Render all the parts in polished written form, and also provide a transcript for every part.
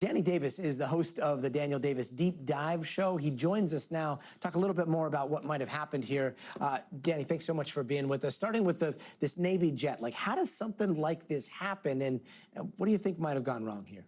Danny Davis is the host of the Daniel Davis Deep Dive Show. He joins us now, talk a little bit more about what might have happened here. Danny, thanks so much for being with us. Starting with this Navy jet, like how does something like this happen, and what do you think might have gone wrong here?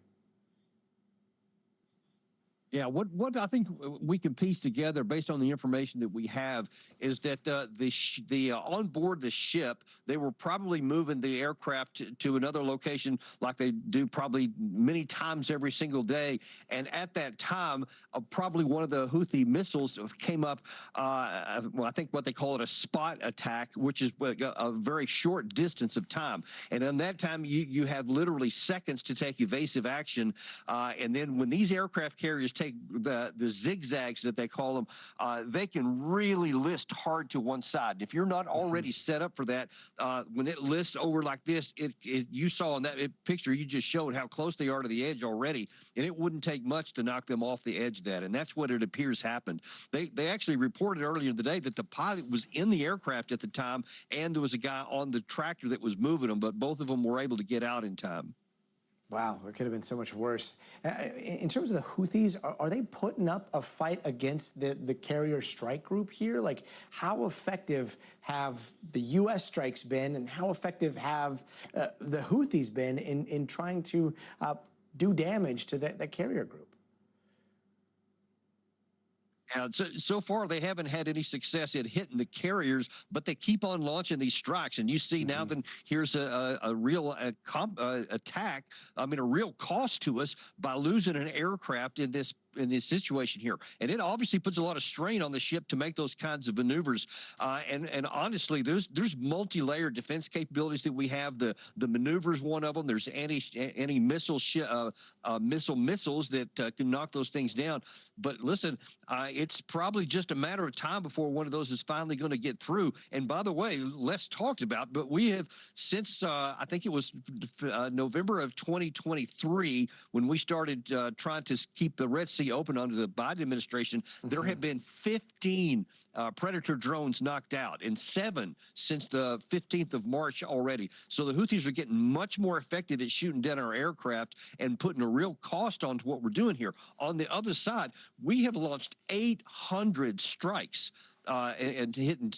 Yeah, what I think we can piece together based on the information that we have is that on board the ship, they were probably moving the aircraft to another location like they do probably many times every single day. And at that time, probably one of the Houthi missiles came up, well, I think what they call it a spot attack, which is a very short distance of time. And in that time, you have literally seconds to take evasive action. And then when these aircraft carriers take the zigzags that they call them, they can really list hard to one side. If you're not already set up for that, when it lists over like this, you saw in that picture you just showed how close they are to the edge already, and it wouldn't take much to knock them off the edge of that. And that's what it appears happened. They actually reported earlier today that the pilot was in the aircraft at the time, and there was a guy on the tractor that was moving them, but both of them were able to get out in time. Wow, it could have been so much worse. In terms of the Houthis, are they putting up a fight against the carrier strike group here? Like, how effective have the U.S. strikes been, and how effective have the Houthis been in trying to do damage to the carrier group? So far, they haven't had any success at hitting the carriers, but they keep on launching these strikes. And you see now that here's a real attack, I mean, a real cost to us by losing an aircraft in this situation here. And it obviously puts a lot of strain on the ship to make those kinds of maneuvers. And honestly, there's multi-layered defense capabilities that we have. The maneuvers, one of them. There's anti-missile missiles that can knock those things down. But listen, it's probably just a matter of time before one of those is finally going to get through. And by the way, less talked about, but we have since I think it was November of 2023 when we started trying to keep the Red Sea open under the Biden administration, there have been 15 Predator drones knocked out, and 7 since the 15th of March already. So the Houthis are getting much more effective at shooting down our aircraft and putting a real cost onto what we're doing here. On the other side, we have launched 800 strikes and hitting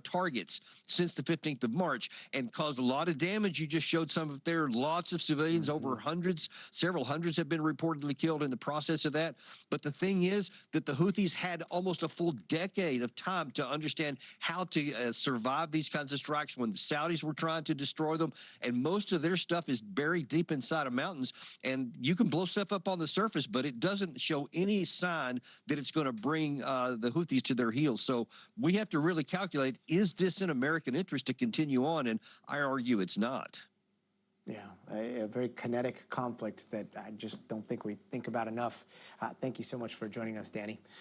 targets since the 15th of March, and caused a lot of damage. You just showed some of there. Lots of civilians, over hundreds, several hundreds have been reportedly killed in the process of that. But the thing is that the Houthis had almost a full decade of time to understand how to survive these kinds of strikes when the Saudis were trying to destroy them. And most of their stuff is buried deep inside of mountains. And you can blow stuff up on the surface, but it doesn't show any sign that it's going to bring the Houthis to their heels. So we have to really calculate, is this in American interest to continue on? And I argue it's not. Yeah, a very kinetic conflict that I just don't think we think about enough. Thank you so much for joining us, Danny.